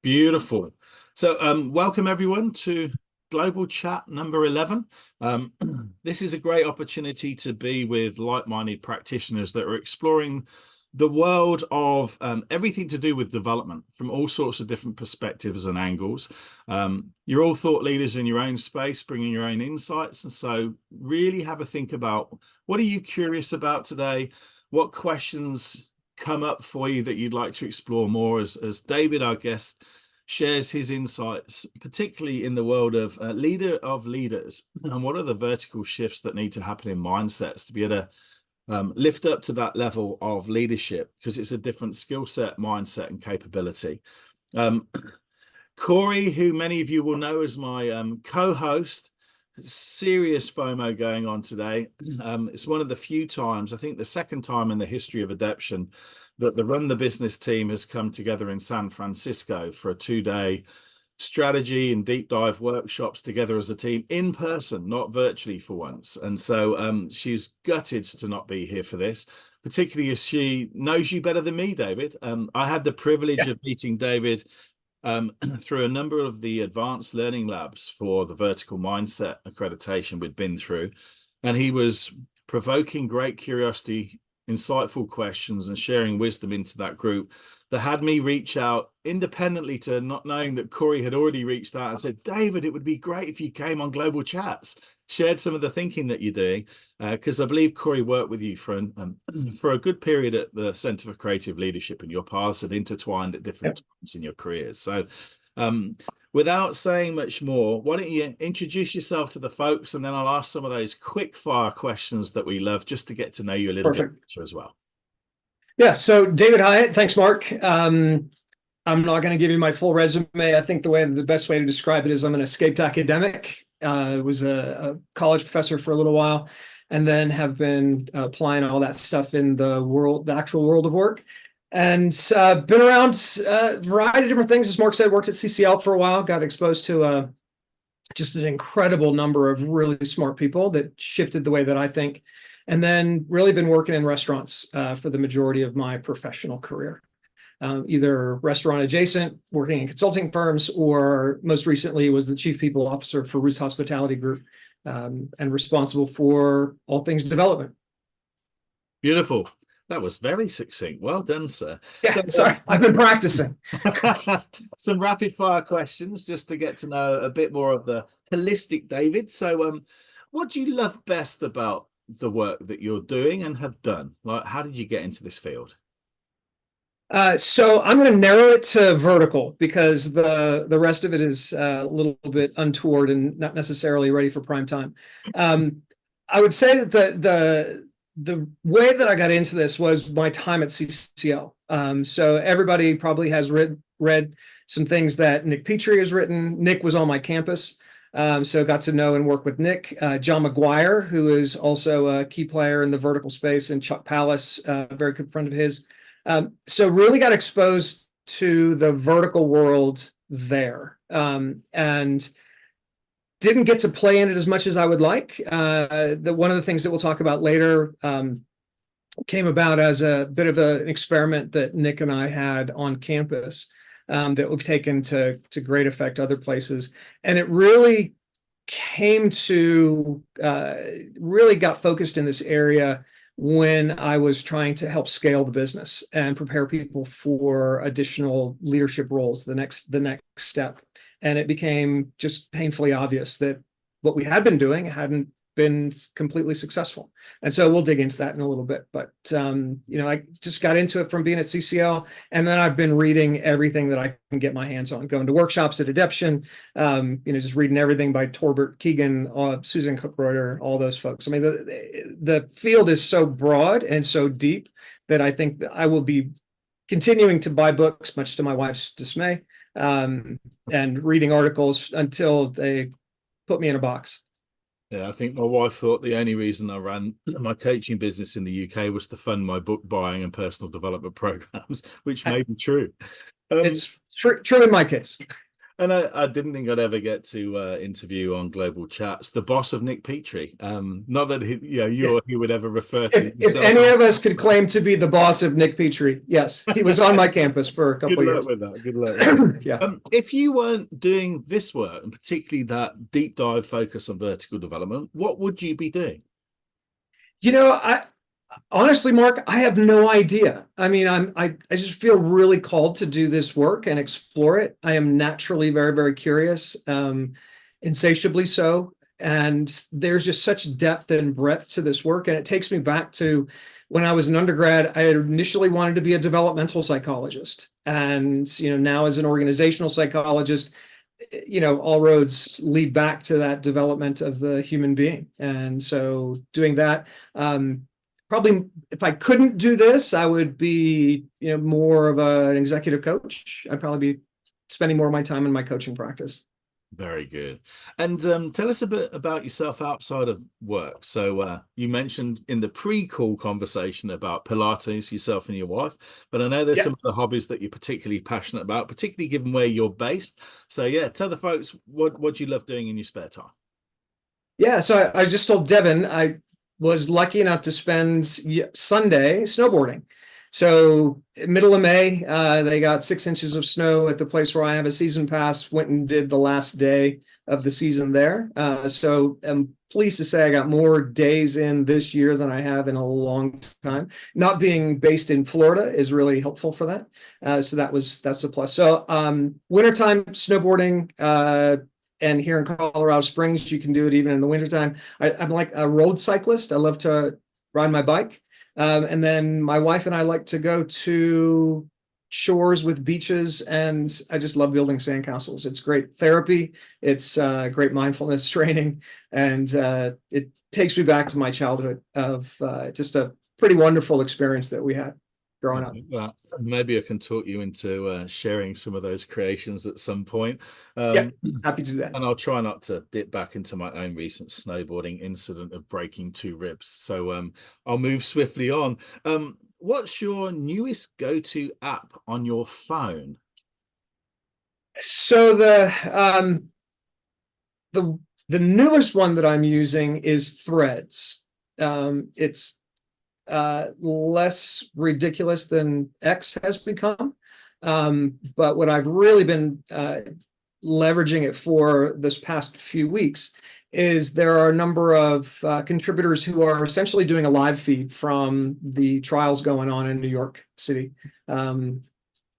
Beautiful. So, welcome everyone to Global Chat number 11. Um, this is a great opportunity to be with like-minded practitioners that are exploring the world of everything to do with development from all sorts of different perspectives and angles. You're all thought leaders in your own space, bringing your own insights. And so really have a think about what are you curious about today? What questions come up for you that you'd like to explore more as David, our guest, shares his insights, particularly in the world of leader of leaders, and what are the vertical shifts that need to happen in mindsets to be able to lift up to that level of leadership, because it's a different skill set, mindset, and capability. Um, Corey, who many of you will know as my co-host, serious FOMO going on today. It's one of the few times, I think the second time in the history of Adeption, that the Run the Business team has come together in San Francisco for a 2-day strategy and deep dive workshops together as a team in person, not virtually for once. And so she's gutted to not be here for this, particularly as she knows you better than me, David. I had the privilege of meeting David through a number of the advanced learning labs for the vertical mindset accreditation we'd been through. And he was provoking great curiosity, insightful questions, and sharing wisdom into that group that had me reach out independently, to not knowing that Corey had already reached out and said, David, it would be great if you came on Global Chats, shared some of the thinking that you're doing, because I believe Corey worked with you for a good period at the Center for Creative Leadership, and your paths had intertwined at different times in your careers. So without saying much more, why don't you introduce yourself to the folks, and then I'll ask some of those quick fire questions that we love just to get to know you a little bit better as well. Yeah, so David Hyatt, thanks, Mark. I'm not going to give you my full resume. I think the best way to describe it is I'm an escaped academic. Was a college professor for a little while, and then have been applying all that stuff in the actual world of work. And been around a variety of different things. As Mark said, worked at CCL for a while, got exposed to just an incredible number of really smart people that shifted the way that I think. And then really been working in restaurants for the majority of my professional career. Either restaurant adjacent, working in consulting firms, or most recently was the chief people officer for Ruth's Hospitality Group, and responsible for all things development. Beautiful. That was very succinct. Well done, sir. Yeah, so, sorry, I've been practicing. Some rapid fire questions just to get to know a bit more of the holistic David. So what do you love best about the work that you're doing and have done? Like, how did you get into this field? So I'm going to narrow it to vertical, because the rest of it is a little bit untoward and not necessarily ready for prime time. I would say that the way that I got into this was my time at CCL. So everybody probably has read some things that Nick Petrie has written. Nick was on my campus. So got to know and work with Nick. John McGuire, who is also a key player in the vertical space, and Chuck Pallas, a very good friend of his. So really got exposed to the vertical world there, and didn't get to play in it as much as I would like. One of the things that we'll talk about later came about as a bit of an experiment that Nick and I had on campus, that we've taken to great effect other places. And it really came to, really got focused in this area when I was trying to help scale the business and prepare people for additional leadership roles, the next step. And it became just painfully obvious that what we had been doing hadn't been completely successful. And so we'll dig into that in a little bit. But, I just got into it from being at CCL. And then I've been reading everything that I can get my hands on, going to workshops at Adeption, just reading everything by Torbert Keegan, Susan Cook-Reuter, all those folks. I mean, the field is so broad and so deep that I think that I will be continuing to buy books, much to my wife's dismay, and reading articles until they put me in a box. Yeah, I think my wife thought the only reason I ran my coaching business in the UK was to fund my book buying and personal development programs, which may be true. It's true in my case. And I didn't think I'd ever get to interview on Global Chats the boss of Nick Petrie. Not that you Yeah. or he would ever refer to If himself any as. of us could claim to be the boss of Nick Petrie, yes, he was on my campus for a Good couple of luck years. with that. Good luck with that. Yeah. If you weren't doing this work, and particularly that deep dive focus on vertical development, what would you be doing? I honestly, Mark, I have no idea. I mean, I just feel really called to do this work and explore it. I am naturally very, very curious, insatiably so. And there's just such depth and breadth to this work. And it takes me back to when I was an undergrad. I had initially wanted to be a developmental psychologist. And, now as an organizational psychologist, all roads lead back to that development of the human being. And so doing that, probably if I couldn't do this, I would be, more of an executive coach. I'd probably be spending more of my time in my coaching practice. Very good. And tell us a bit about yourself outside of work. So you mentioned in the pre-call conversation about Pilates, yourself and your wife, but I know there's Yeah. some other hobbies that you're particularly passionate about, particularly given where you're based. So yeah, tell the folks what you love doing in your spare time. Yeah. So I just told Devin I was lucky enough to spend Sunday snowboarding. So middle of May, they got 6 inches of snow at the place where I have a season pass. Went and did the last day of the season there. So I'm pleased to say I got more days in this year than I have in a long time. Not being based in Florida is really helpful for that. So that's a plus. So wintertime snowboarding. And here in Colorado Springs, you can do it even in the wintertime. I'm like a road cyclist. I love to ride my bike. And then my wife and I like to go to shores with beaches, and I just love building sandcastles. It's great therapy. It's great mindfulness training, and it takes me back to my childhood of just a pretty wonderful experience that we had growing up. Well, maybe I can talk you into sharing some of those creations at some point. Yeah, Um, happy to do that. And I'll try not to dip back into my own recent snowboarding incident of breaking two ribs. So I'll move swiftly on. What's your newest go-to app on your phone? So the the newest one that I'm using is Threads. It's less ridiculous than X has become. But what I've really been leveraging it for this past few weeks is there are a number of contributors who are essentially doing a live feed from the trials going on in New York City.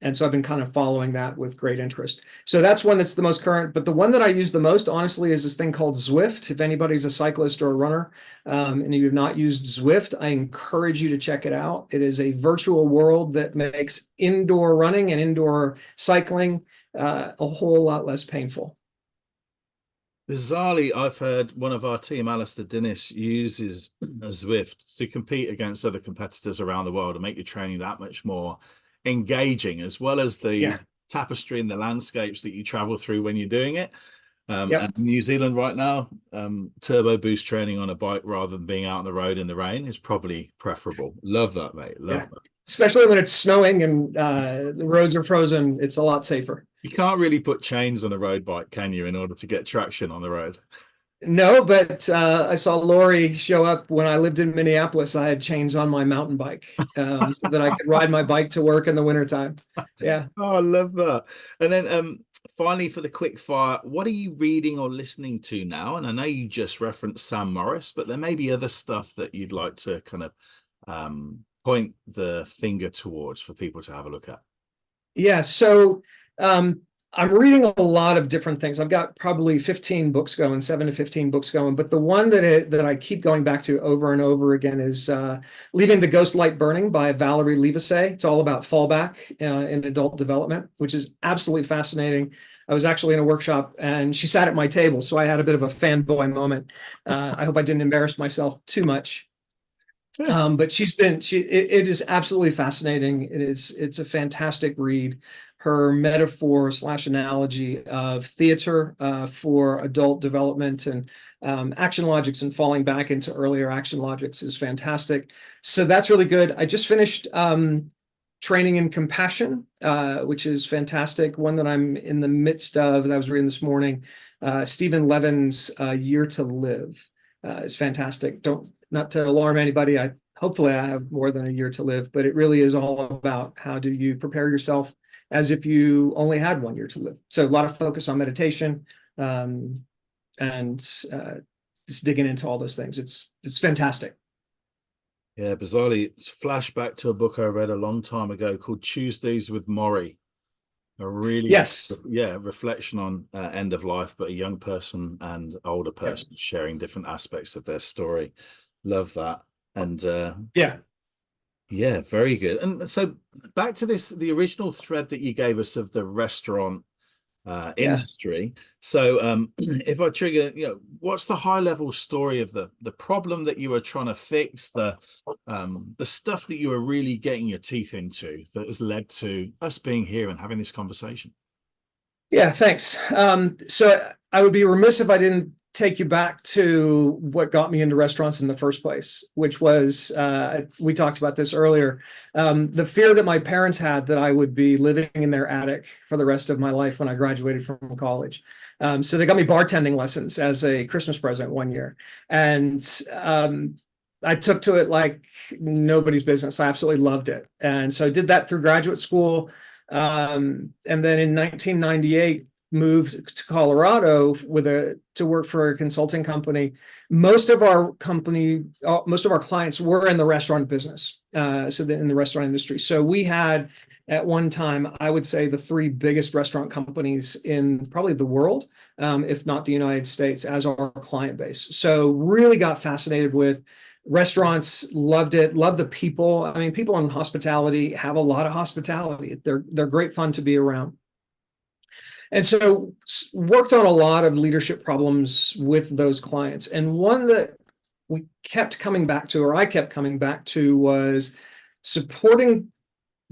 And so I've been kind of following that with great interest. So that's one that's the most current. But the one that I use the most, honestly, is this thing called Zwift. If anybody's a cyclist or a runner and you have not used Zwift, I encourage you to check it out. It is a virtual world that makes indoor running and indoor cycling a whole lot less painful. Bizarrely, I've heard one of our team, Alistair Dennis, uses Zwift to compete against other competitors around the world and make your training that much more engaging, as well as the Yeah. tapestry and the landscapes that you travel through when you're doing it. And Yep. in New Zealand right now, turbo boost training on a bike rather than being out on the road in the rain is probably preferable. Love that, mate. Yeah. Love that. Especially when it's snowing and the roads are frozen, it's a lot safer. You can't really put chains on a road bike, can you, in order to get traction on the road? No, but I saw Lori show up when I lived in Minneapolis. I had chains on my mountain bike so that I could ride my bike to work in the wintertime. Yeah. Oh, I love that. And then finally for the quick fire, what are you reading or listening to now? And I know you just referenced Sam Morris, but there may be other stuff that you'd like to kind of point the finger towards for people to have a look at. Yeah. So I'm reading a lot of different things. I've got probably 15 books going, 7 to 15 books going. But the one that I keep going back to over and over again is Leaving the Ghost Light Burning by Valerie Levisay. It's all about fallback in adult development, which is absolutely fascinating. I was actually in a workshop and she sat at my table, so I had a bit of a fanboy moment. I hope I didn't embarrass myself too much. But it is absolutely fascinating. It's a fantastic read. Her metaphor slash analogy of theater for adult development and action logics and falling back into earlier action logics is fantastic. So that's really good. I just finished training in compassion, which is fantastic. One that I'm in the midst of, that I was reading this morning, Stephen Levin's Year to Live is fantastic. Not to alarm anybody, hopefully I have more than a year to live, but it really is all about how do you prepare yourself as if you only had 1 year to live. So a lot of focus on meditation, and just digging into all those things. It's fantastic. Yeah, bizarrely, it's flashback to a book I read a long time ago called Tuesdays with Maury. A really, Yes. yeah, reflection on end of life, but a young person and older person sharing different aspects of their story. Love that. And Yeah. yeah, very good. And so back to the original thread that you gave us of the restaurant Yeah. industry. So if I trigger, what's the high level story of the problem that you were trying to fix, the stuff that you were really getting your teeth into that has led to us being here and having this conversation? Yeah, thanks. So I would be remiss if I didn't take you back to what got me into restaurants in the first place, which was, we talked about this earlier, the fear that my parents had that I would be living in their attic for the rest of my life when I graduated from college. So they got me bartending lessons as a Christmas present 1 year. And I took to it like nobody's business. I absolutely loved it. And so I did that through graduate school. And then in 1998, moved to Colorado to work for a consulting company. Most of our clients were in the restaurant business, in the restaurant industry. So we had at one time, I would say, the three biggest restaurant companies in probably the world, if not the United States, as our client base. So really got fascinated with restaurants, loved it, loved the people. I mean, people in hospitality have a lot of hospitality. They're great fun to be around. And so worked on a lot of leadership problems with those clients. And one that we kept coming back to, or I kept coming back to, was supporting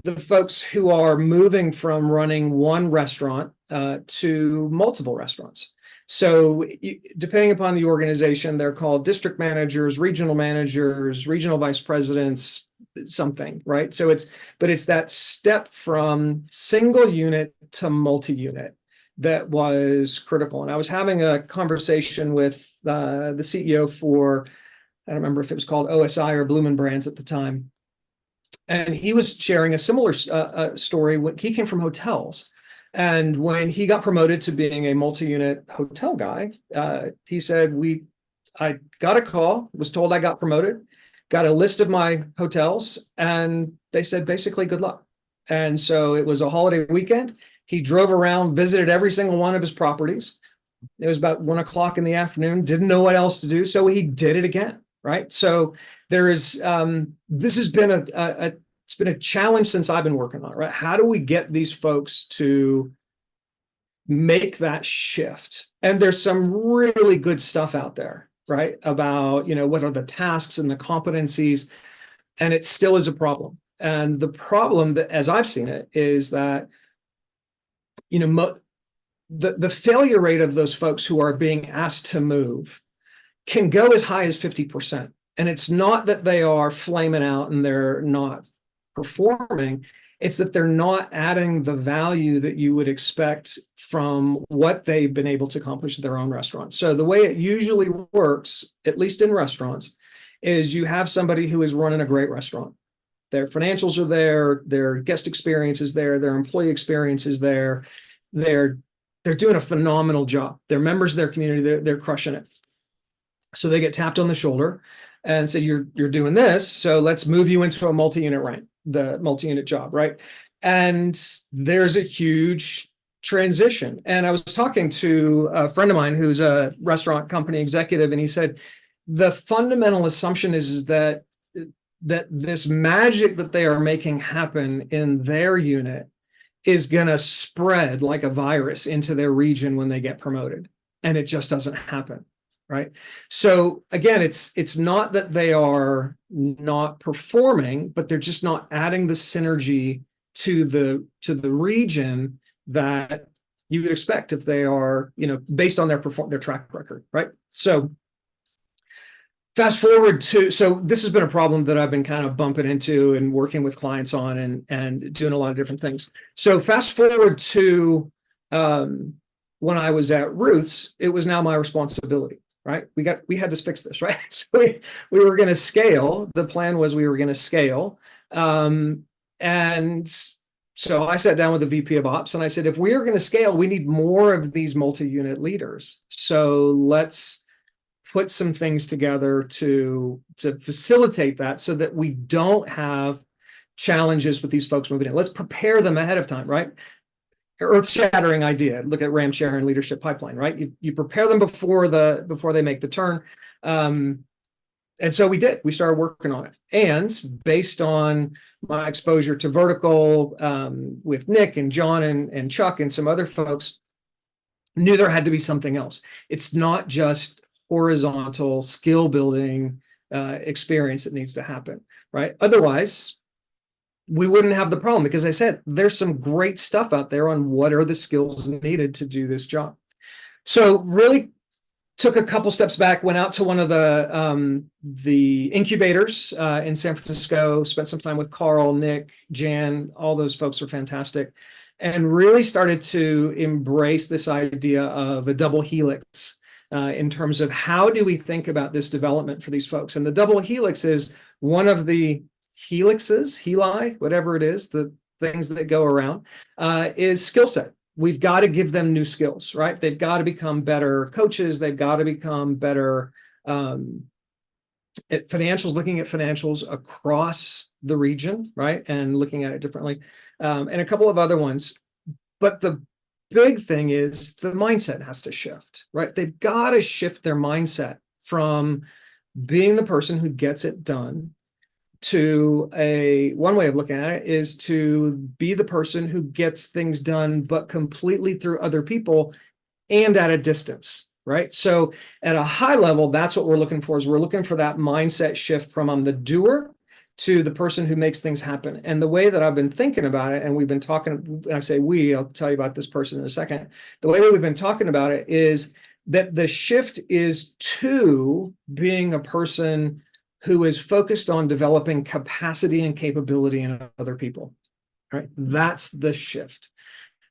the folks who are moving from running one restaurant to multiple restaurants. So depending upon the organization, they're called district managers, regional vice presidents, something, right? So it's that step from single unit to multi-unit that was critical. And I was having a conversation with the CEO for, I don't remember if it was called OSI or Bloomin' Brands at the time. And he was sharing a similar story. When he came from hotels, and when he got promoted to being a multi-unit hotel guy, he said, I got a call, was told I got promoted, got a list of my hotels, and they said, basically, good luck. And so it was a holiday weekend. He drove around, visited every single one of his properties. It was about 1 o'clock in the afternoon, didn't know what else to do. So he did it again, right? So there is, this has been it's been a challenge since I've been working on it, right? How do we get these folks to make that shift? And there's some really good stuff out there, right? About, what are the tasks and the competencies, and it still is a problem. And the problem that, as I've seen it, is that, the failure rate of those folks who are being asked to move can go as high as 50%. And it's not that they are flaming out and they're not performing. It's that they're not adding the value that you would expect from what they've been able to accomplish in their own restaurant. So the way it usually works, at least in restaurants, is you have somebody who is running a great restaurant. Their financials are there, their guest experience is there, their employee experience is there. They're doing a phenomenal job. They're members of their community. They're crushing it. So they get tapped on the shoulder and say, you're doing this, so let's move you into a multi-unit rank, the multi-unit job, right? And there's a huge transition. And I was talking to a friend of mine who's a restaurant company executive, and he said, the fundamental assumption is that this magic that they are making happen in their unit is going to spread like a virus into their region when they get promoted. And it just doesn't happen. Right. So again, it's not that they are not performing, but they're just not adding the synergy to the region that you would expect if they are, based on their track record. Right. So Fast forward to, so this has been a problem that I've been kind of bumping into and working with clients on and doing a lot of different things. So fast forward to when I was at Ruth's, it was now my responsibility, right? We had to fix this, right? So we were going to scale. The plan was we were going to scale. And so I sat down with the VP of Ops and I said, if we are going to scale, we need more of these multi-unit leaders. So let's put some things together to facilitate that so that we don't have challenges with these folks moving in. Let's prepare them ahead of time, right? Earth-shattering idea. Look at Ram Sharon leadership pipeline, right? You prepare them before they make the turn. And so we did. We started working on it. And based on my exposure to vertical with Nick and John and Chuck and some other folks, knew there had to be something else. It's not just horizontal skill building experience that needs to happen, right? Otherwise, we wouldn't have the problem, because I said there's some great stuff out there on what are the skills needed to do this job. So really took a couple steps back, went out to one of the incubators in San Francisco, spent some time with Carl, Nick, Jan, all those folks are fantastic, and really started to embrace this idea of a double helix in terms of how do we think about this development for these folks. And the double helix is one of the helixes, heli, whatever it is, the things that go around, is skill set. We've got to give them new skills, right? They've got to become better coaches. They've got to become better at financials, looking at financials across the region, right? And looking at it differently. And a couple of other ones. But the big thing is the mindset has to shift, right? They've got to shift their mindset from being the person who gets it done to one way of looking at it is to be the person who gets things done, but completely through other people and at a distance, right? So at a high level, that's what we're looking for, is we're looking for that mindset shift from I'm the doer to the person who makes things happen. And the way that I've been thinking about it, and we've been talking, and I say we, I'll tell you about this person in a second. The way that we've been talking about it is that the shift is to being a person who is focused on developing capacity and capability in other people, right? That's the shift.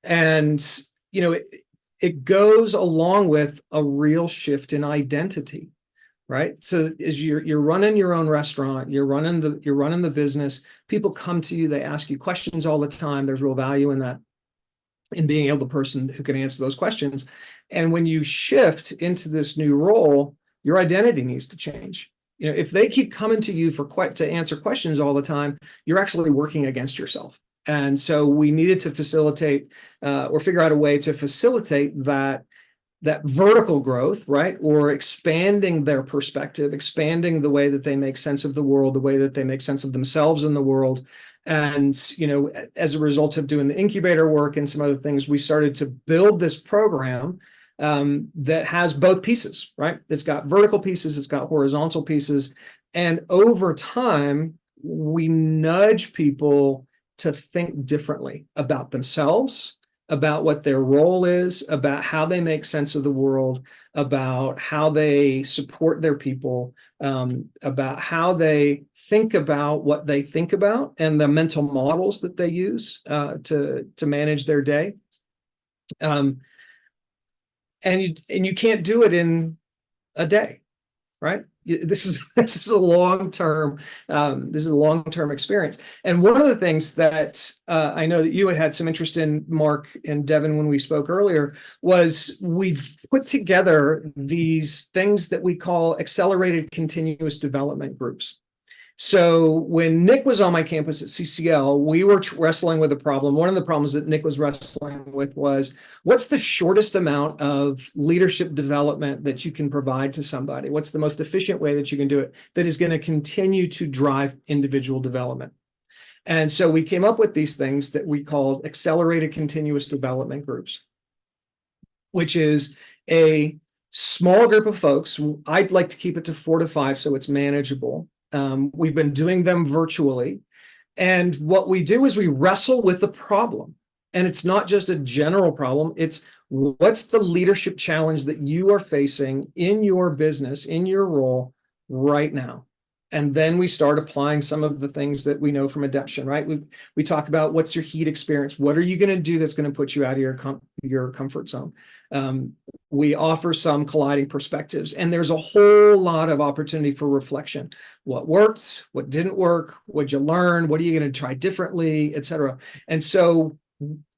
And, it goes along with a real shift in identity, right? So as you're running your own restaurant, you're running the business, people come to you, they ask you questions all the time. There's real value in that, in being able the person who can answer those questions. And when you shift into this new role, your identity needs to change. If they keep coming to you to answer questions all the time, you're actually working against yourself. And so we needed to facilitate or figure out a way to facilitate that vertical growth, right? Or expanding their perspective, expanding the way that they make sense of the world, the way that they make sense of themselves in the world. And, as a result of doing the incubator work and some other things, we started to build this program that has both pieces, right? It's got vertical pieces, it's got horizontal pieces. And over time, we nudge people to think differently about themselves, about what their role is, about how they make sense of the world, about how they support their people, about how they think about what they think about and the mental models that they use to manage their day. And you can't do it in a day, right? This is a long-term experience. And one of the things that I know that you had some interest in, Mark and Devin, when we spoke earlier, was we put together these things that we call accelerated continuous development groups. So when Nick was on my campus at CCL, we were wrestling with a problem. One of the problems that Nick was wrestling with was, what's the shortest amount of leadership development that you can provide to somebody? What's the most efficient way that you can do it that is going to continue to drive individual development? And so we came up with these things that we called accelerated continuous development groups, which is a small group of folks. I'd like to keep it to 4 to 5 so it's manageable. We've been doing them virtually. And what we do is we wrestle with the problem. And it's not just a general problem. It's what's the leadership challenge that you are facing in your business, in your role? right now. And then we start applying some of the things that we know from adaptation, right? We talk about what's your heat experience? What are you going to do that's going to put you out of your comfort zone? We offer some colliding perspectives, and there's a whole lot of opportunity for reflection. What worked? What didn't work? What'd you learn? What are you going to try differently, et cetera? And so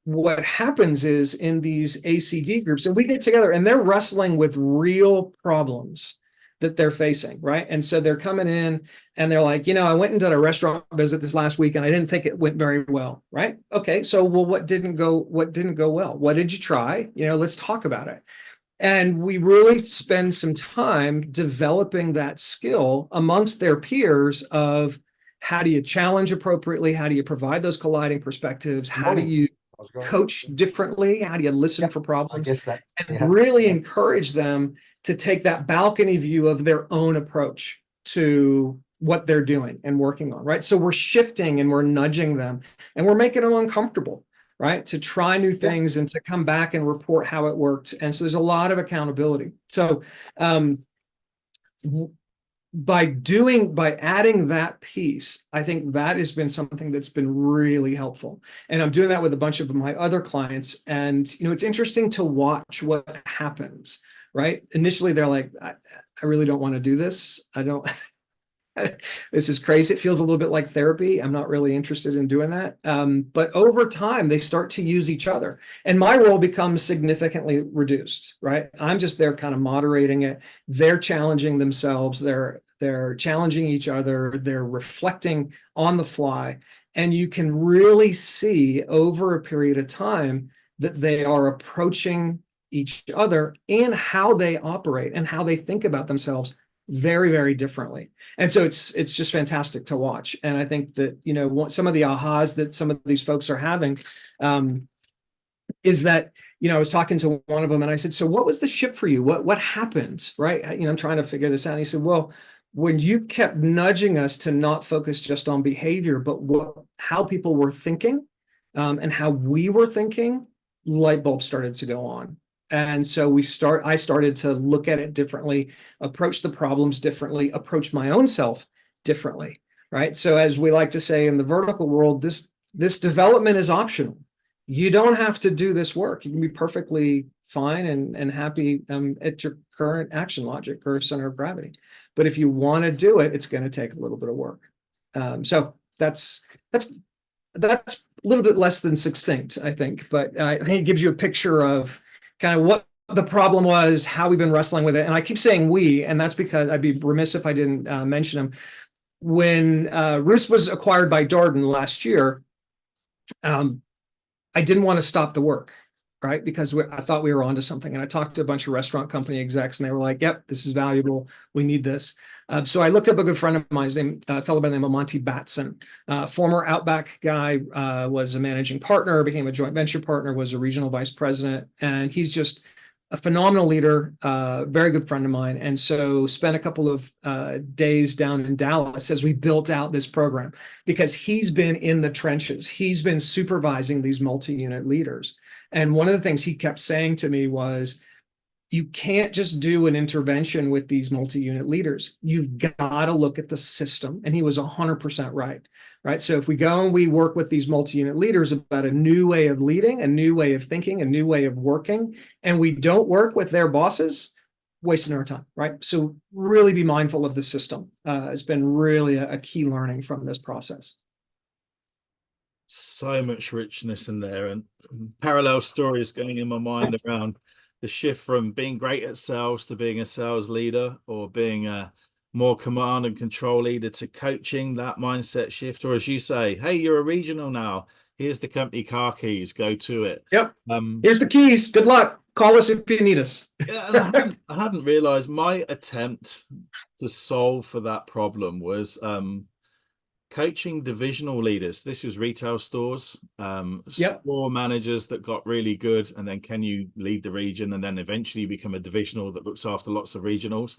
what happens is in these ACD groups, and we get together and they're wrestling with real problems that they're facing, right? And so they're coming in and they're like, I went and did a restaurant visit this last week and I didn't think it went very well, right? Okay, so well, what didn't go well? What did you try? Let's talk about it. And we really spend some time developing that skill amongst their peers of how do you challenge appropriately? How do you provide those colliding perspectives? How do you coach differently? How do you listen for problems? And really encourage them to take that balcony view of their own approach to what they're doing and working on, right? So we're shifting and we're nudging them and we're making them uncomfortable, right? To try new things and to come back and report how it worked. And so there's a lot of accountability. So by adding that piece, I think that has been something that's been really helpful. And I'm doing that with a bunch of my other clients. And, it's interesting to watch what happens, right? Initially, they're like, I really don't want to do this. I don't, this is crazy. It feels a little bit like therapy. I'm not really interested in doing that. But over time, they start to use each other. And my role becomes significantly reduced, right? I'm just there kind of moderating it. They're challenging themselves. They're challenging each other. They're reflecting on the fly. And you can really see over a period of time that they are approaching each other and how they operate and how they think about themselves very, very differently. And so it's just fantastic to watch. And I think that, some of the ahas that some of these folks are having is that, I was talking to one of them and I said, so what was the shift for you? What happened? Right. I'm trying to figure this out. And he said, well, when you kept nudging us to not focus just on behavior, but how people were thinking and how we were thinking, light bulbs started to go on. And so I started to look at it differently, approach the problems differently, approach my own self differently, right? So as we like to say in the vertical world, this development is optional. You don't have to do this work. You can be perfectly fine and happy at your current action logic or center of gravity. But if you want to do it, it's going to take a little bit of work. So that's a little bit less than succinct, I think, but I think it gives you a picture of kind of what the problem was, how we've been wrestling with it. And I keep saying we, and that's because I'd be remiss if I didn't mention them. When Roos was acquired by Darden last year, I didn't want to stop the work, right? Because I thought we were onto something. And I talked to a bunch of restaurant company execs and they were like, yep, this is valuable. We need this. So I looked up a good friend of mine, a fellow by the name of Monty Batson, former Outback guy, was a managing partner, became a joint venture partner, was a regional vice president. And he's just a phenomenal leader, very good friend of mine. And so spent a couple of days down in Dallas as we built out this program because he's been in the trenches. He's been supervising these multi-unit leaders. And one of the things he kept saying to me was, you can't just do an intervention with these multi-unit leaders. You've got to look at the system. And he was 100% right? So if we go and we work with these multi-unit leaders about a new way of leading, a new way of thinking, a new way of working, and we don't work with their bosses, wasting our time, right? So really be mindful of the system. It's been really a key learning from this process. So much richness in there and parallel stories going in my mind around the shift from being great at sales to being a sales leader or being a more command and control leader to coaching that mindset shift. Or as you say, hey, you're a regional now. Here's the company car keys. Go to it. Yep. Here's the keys. Good luck. Call us if you need us. Yeah, and I hadn't realized my attempt to solve for that problem was coaching divisional leaders. This was retail stores, store managers that got really good, and then can you lead the region and then eventually become a divisional that looks after lots of regionals.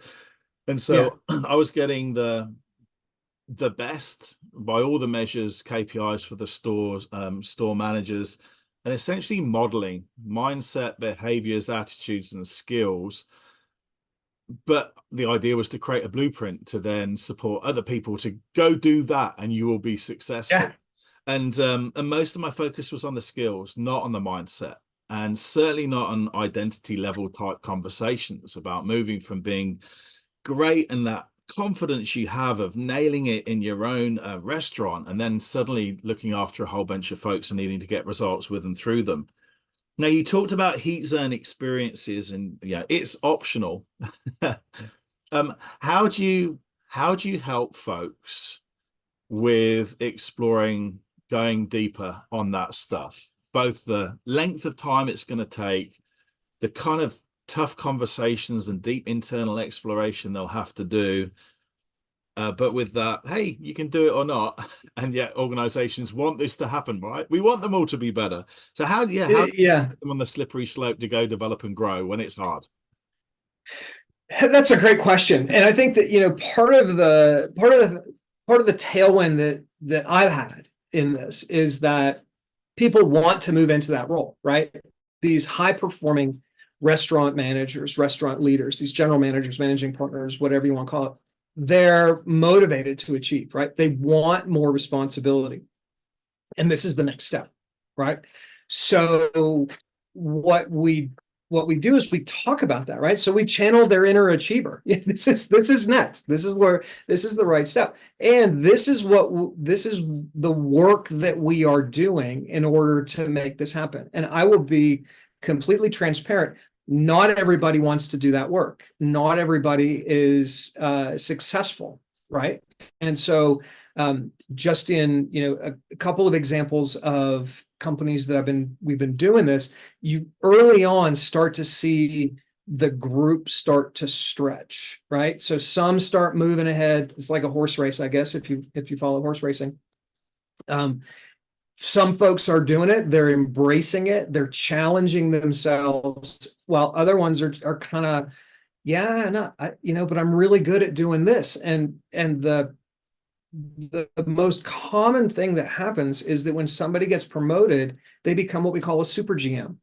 And so I was getting the best by all the measures, KPIs for the stores, store managers, and essentially modeling mindset, behaviors, attitudes, and skills but the idea was to create a blueprint to then support other people to go do that, and you will be successful. Yeah. And most of my focus was on the skills, not on the mindset, and certainly not on identity level type conversations about moving from being great and that confidence you have of nailing it in your own restaurant, and then suddenly looking after a whole bunch of folks and needing to get results with and through them. Now, you talked about heat zone experiences, and yeah, it's optional. How do you help folks with exploring, going deeper on that stuff? Both the length of time it's going to take, the kind of tough conversations and deep internal exploration they'll have to do. But with that, hey, you can do it or not. And yet organizations want this to happen, right? We want them all to be better. So how do you Yeah. get them on the slippery slope to go develop and grow when it's hard? That's a great question. And I think that, part of the tailwind that I've had in this is that people want to move into that role, right? These high performing restaurant managers, restaurant leaders, these general managers, managing partners, whatever you want to call it, they're motivated to achieve, right? They want more responsibility. And this is the next step, right? So what we do is we talk about that, right? So we channel their inner achiever. This is next. This is the right step. And this is the work that we are doing in order to make this happen. And I will be completely transparent. Not everybody wants to do that work. Not everybody is successful, right? And so just in a couple of examples of companies that we've been doing this, you early on start to see the group start to stretch, right? So some start moving ahead. It's like a horse race, I guess, if you follow horse racing. Some folks are doing it, they're embracing it, they're challenging themselves, while other ones are kind of, yeah, no, but I'm really good at doing this. And the most common thing that happens is that when somebody gets promoted, they become what we call a super GM,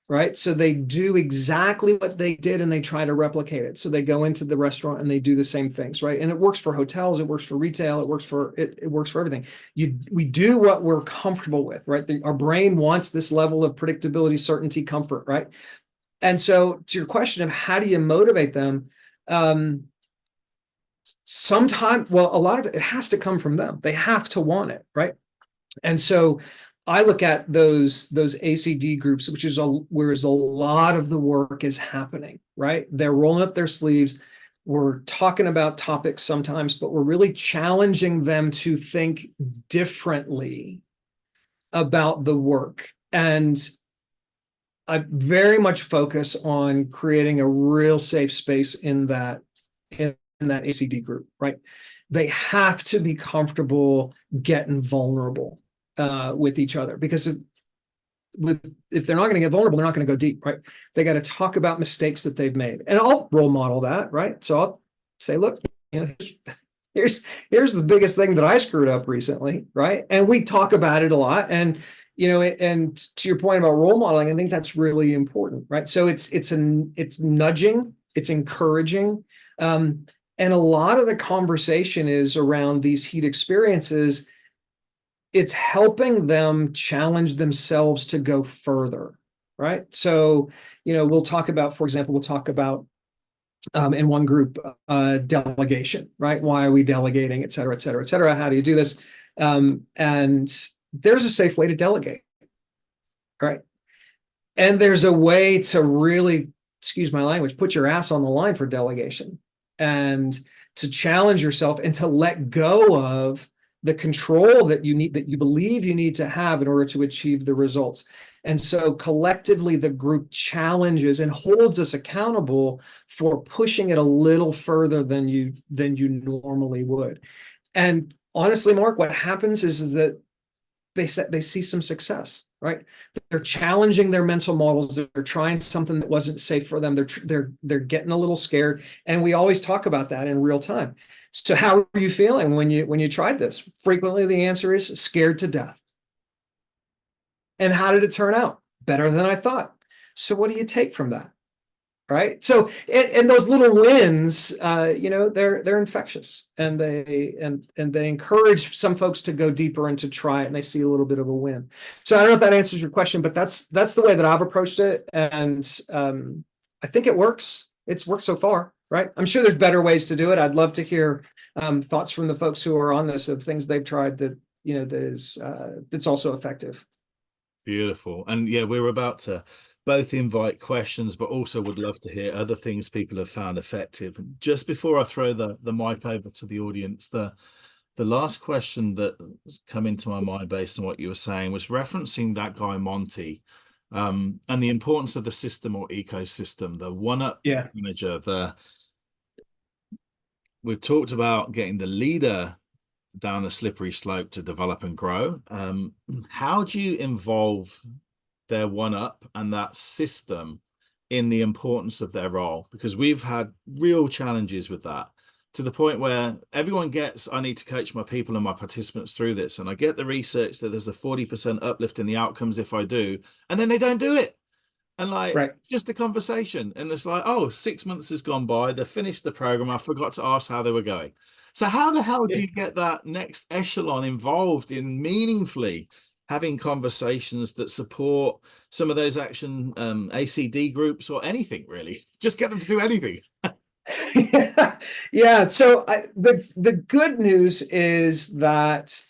right? So they do exactly what they did and they try to replicate it. So they go into the restaurant and they do the same things, right? And it works for hotels, it works for retail, it works for everything. We do what we're comfortable with, right? Our brain wants this level of predictability, certainty, comfort, right? And so to your question of how do you motivate them, sometimes, well, a lot of it has to come from them. They have to want it, right? And so I look at those ACD groups, which is where a lot of the work is happening, right? They're rolling up their sleeves. We're talking about topics sometimes, but we're really challenging them to think differently about the work. And I very much focus on creating a real safe space in that ACD group, right? They have to be comfortable getting vulnerable with each other, because if they're not going to get vulnerable, they're not going to go deep, right? They got to talk about mistakes that they've made, and I'll role model that, right? So I'll say, look, here's the biggest thing that I screwed up recently, right? And we talk about it a lot, and and to your point about role modeling, I think that's really important, right? So it's nudging, it's encouraging. And a lot of the conversation is around these heat experiences. It's helping them challenge themselves to go further, right? So, we'll talk about, for example, in one group, delegation, right? Why are we delegating, et cetera, et cetera, et cetera? How do you do this? And there's a safe way to delegate, right? And there's a way to really, excuse my language, put your ass on the line for delegation, and to challenge yourself and to let go of the control that you believe you need to have in order to achieve the results. And so collectively, the group challenges and holds us accountable for pushing it a little further than you normally would. And honestly, Mark, what happens is that they see some success, right? They're challenging their mental models. They're trying something that wasn't safe for them. They're getting a little scared, and we always talk about that in real time. So how are you feeling when you tried this? Frequently, the answer is scared to death. And how did it turn out? Better than I thought. So what do you take from that? right? So, and those little wins, they're infectious, and they encourage some folks to go deeper and to try it, and they see a little bit of a win. So I don't know if that answers your question, but that's the way that I've approached it, and I think it works. It's worked so far, right? I'm sure there's better ways to do it. I'd love to hear thoughts from the folks who are on this of things they've tried that that's also effective. Beautiful. And yeah, we're about to both invite questions, but also would love to hear other things people have found effective. And just before I throw the mic over to the audience, the last question that has come into my mind based on what you were saying was referencing that guy Monty, and the importance of the system or ecosystem, the one-up Yeah. manager. We've talked about getting the leader down the slippery slope to develop and grow. How do you involve their one up and that system in the importance of their role? Because we've had real challenges with that, to the point where everyone gets, I need to coach my people and my participants through this. And I get the research that there's a 40% uplift in the outcomes if I do, and then they don't do it. And like, Right. just a conversation. And it's like, oh, 6 months has gone by. They finished the program. I forgot to ask how they were going. So how the hell do Yeah. you get that next echelon involved in meaningfully having conversations that support some of those action ACD groups or anything really? Just get them to do anything. Yeah. Yeah. So the good news is that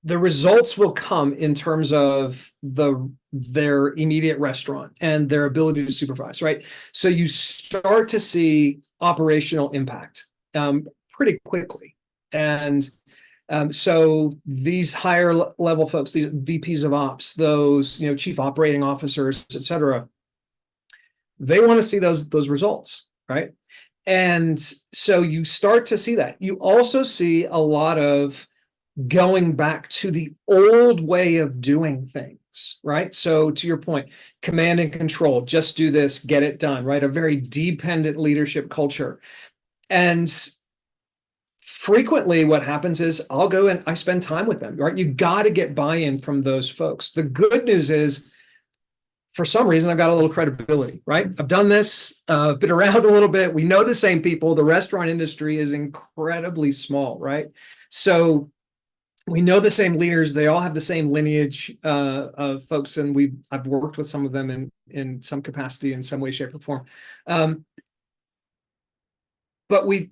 the results will come in terms of their immediate restaurant and their ability to supervise, right? So you start to see operational impact pretty quickly. And so these higher level folks, these VPs of ops, those chief operating officers, et cetera, they want to see those results, right? And so you start to see that. You also see a lot of going back to the old way of doing things, right? So to your point, command and control, just do this, get it done, right? A very dependent leadership culture. And frequently what happens is I'll go and I spend time with them, right? You got to get buy-in from those folks. The good news is, for some reason, I've got a little credibility, right? I've done this, been around a little bit. We know the same people. The restaurant industry is incredibly small, right? So we know the same leaders. They all have the same lineage of folks, and I've worked with some of them in some capacity, in some way, shape, or form. But we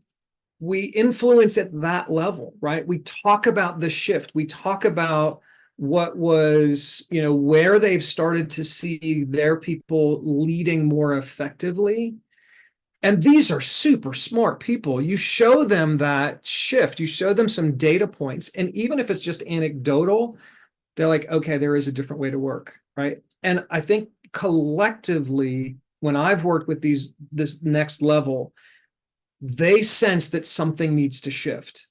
influence at that level, right? We talk about the shift. We talk about what was, where they've started to see their people leading more effectively. And these are super smart people. You show them that shift, you show them some data points. And even if it's just anecdotal, they're like, okay, there is a different way to work, right? And I think collectively, when I've worked with this next level, they sense that something needs to shift.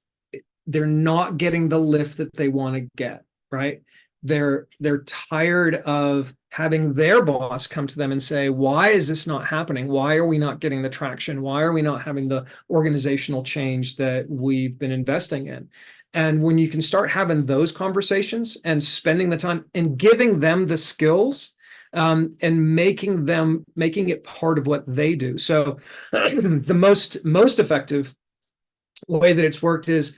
They're not getting the lift that they want to get, right? They're tired of having their boss come to them and say, why is this not happening? Why are we not getting the traction? Why are we not having the organizational change that we've been investing in? And when you can start having those conversations and spending the time and giving them the skills, and making it part of what they do. So the most effective way that it's worked is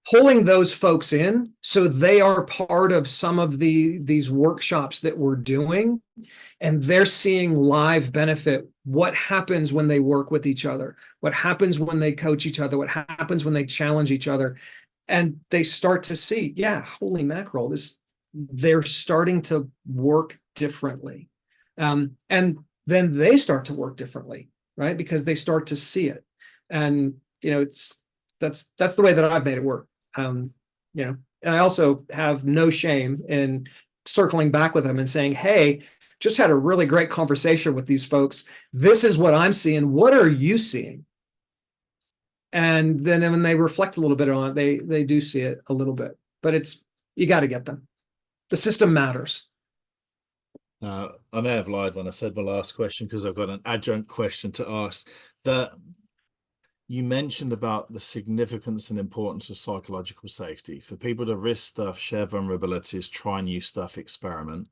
pulling those folks in so they are part of some of these workshops that we're doing, and they're seeing live benefit. What happens when they work with each other? What happens when they coach each other? What happens when they challenge each other? And they start to see, yeah, holy mackerel, they're starting to work differently. And then they start to work differently, right? Because they start to see it. And, that's the way that I've made it work. And I also have no shame in circling back with them and saying, hey, just had a really great conversation with these folks. This is what I'm seeing. What are you seeing? And then when they reflect a little bit on it, they do see it a little bit. But you got to get them. The system matters. I may have lied when I said my last question, because I've got an adjunct question to ask. That you mentioned about the significance and importance of psychological safety for people to risk stuff, share vulnerabilities, try new stuff, experiment.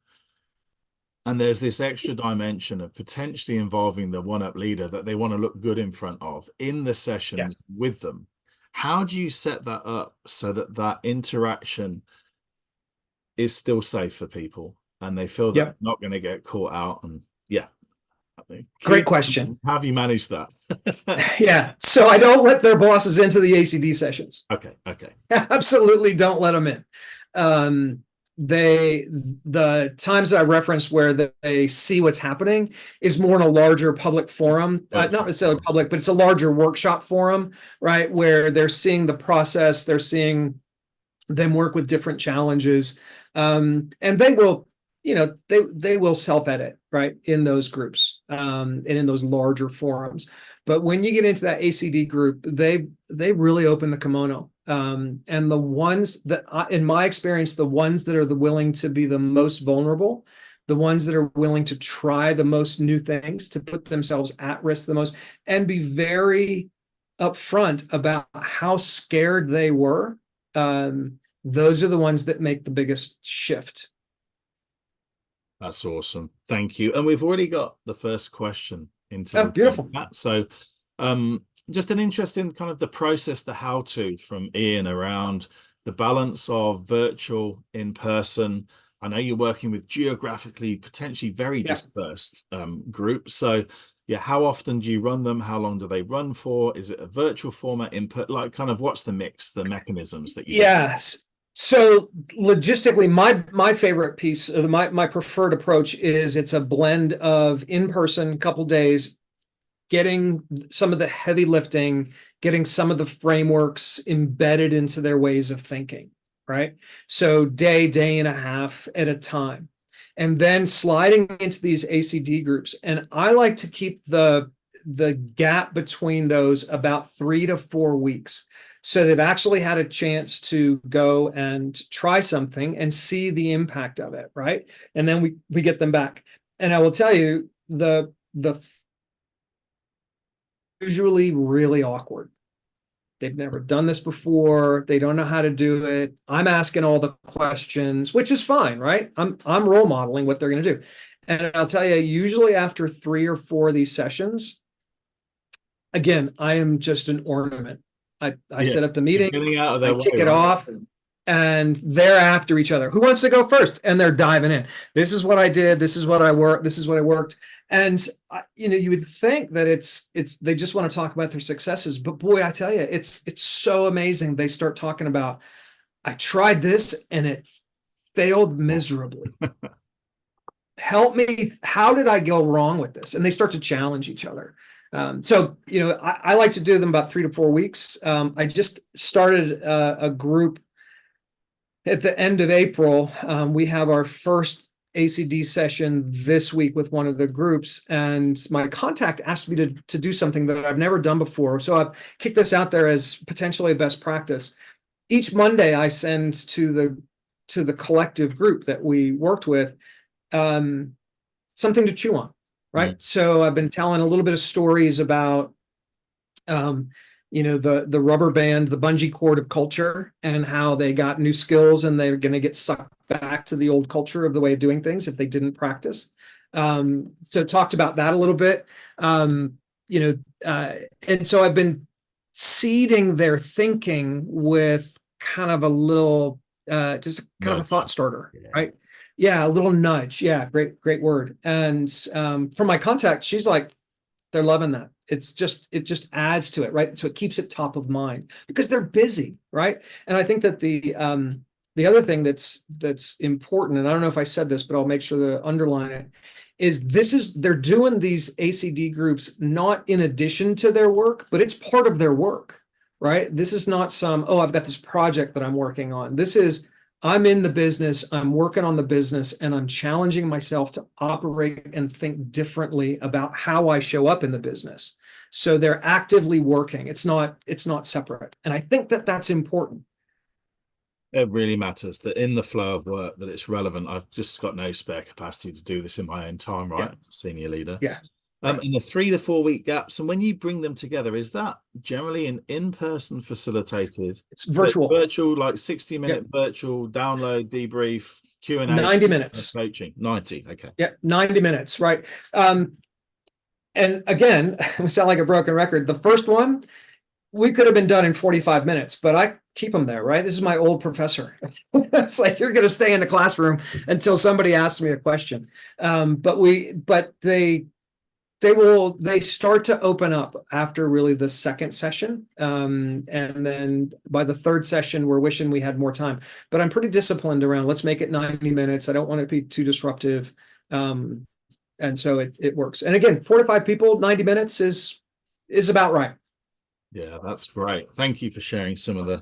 And there's this extra dimension of potentially involving the one-up leader that they want to look good in front of in the Yeah. sessions with them. How do you set that up so that that interaction is still safe for people and they feel that they're Yep. not going to get caught out? And yeah, Great question. how have you managed that? Yeah. So I don't let their bosses into the ACD sessions. Okay. Absolutely don't let them in. The times that I referenced where they see what's happening is more in a larger public forum, not necessarily public, but it's a larger workshop forum, right? Where they're seeing the process, they're seeing them work with different challenges, and they will, they will self-edit, right, in those groups, and in those larger forums. But when you get into that ACD group, they really open the kimono. And the ones that, in my experience, the ones that are willing to be the most vulnerable, the ones that are willing to try the most new things, to put themselves at risk the most, and be very upfront about how scared they were, those are the ones that make the biggest shift. That's awesome. Thank you. And we've already got the first question into the Beautiful. chat. So just an interesting kind of the process, the how-to from Ian around the balance of virtual, in person. I know you're working with geographically, potentially very dispersed groups. So yeah, how often do you run them? How long do they run for? Is it a virtual format input? Like kind of what's the mix, the mechanisms that you do? Yes. So logistically, my favorite piece, my preferred approach is it's a blend of in-person, couple days, getting some of the heavy lifting, getting some of the frameworks embedded into their ways of thinking, right? So day and a half at a time. And then sliding into these ACD groups. And I like to keep the gap between those about 3 to 4 weeks. So they've actually had a chance to go and try something and see the impact of it, right? And then we get them back. And I will tell you, the usually really awkward. They've never done this before. They don't know how to do it. I'm asking all the questions, which is fine, right? I'm role modeling what they're going to do. And I'll tell you, usually after 3 or 4 of these sessions, again, I am just an ornament. I set up the meeting, Getting out of I their way, kick it off, and they're after each other. Who wants to go first? And they're diving in. This is what I did. This is what I worked. This is what I worked. And you would think that it's they just want to talk about their successes, but boy, I tell you, it's so amazing. They start talking about, I tried this and it failed miserably. Help me. How did I go wrong with this? And they start to challenge each other. So, I like to do them about 3 to 4 weeks. I just started a group at the end of April. We have our first ACD session this week with one of the groups, and my contact asked me to do something that I've never done before. So I've kicked this out there as potentially a best practice. Each Monday, I send to the collective group that we worked with something to chew on. Right. So I've been telling a little bit of stories about, the rubber band, the bungee cord of culture, and how they got new skills and they're going to get sucked back to the old culture of the way of doing things if they didn't practice. So talked about that a little bit, and so I've been seeding their thinking with kind of a little, just kind of a thought starter, right? Yeah, a little nudge. Yeah, great word. And from my contact, she's like, they're loving that. It just adds to it, right? So it keeps it top of mind because they're busy, right? And I think that the other thing that's important, and I don't know if I said this, but I'll make sure to underline it, is they're doing these ACD groups not in addition to their work, but it's part of their work, right? This is not I've got this project that I'm working on. This is, I'm in the business, I'm working on the business, and I'm challenging myself to operate and think differently about how I show up in the business. So they're actively working. It's not separate. And I think that that's important. It really matters that in the flow of work that it's relevant. I've just got no spare capacity to do this in my own time, right? Yeah. Senior leader. Yeah. in the 3 to 4 week gaps. And when you bring them together, is that generally an in-person facilitated, It's virtual. virtual, like 60-minute Yep. virtual download, debrief, Q&A, 90 minutes. coaching? 90. Okay. Yeah, 90 minutes, right? And again, we sound like a broken record. The first one, we could have been done in 45 minutes, but I keep them there, right? This is my old professor. It's like, you're going to stay in the classroom until somebody asks me a question. But they start to open up after really the second session. And then by the third session, we're wishing we had more time, but I'm pretty disciplined around, let's make it 90 minutes. I don't want it to be too disruptive. And so it works. And again, 4 to 5 people, 90 minutes is about right. Yeah, that's great. Thank you for sharing some of the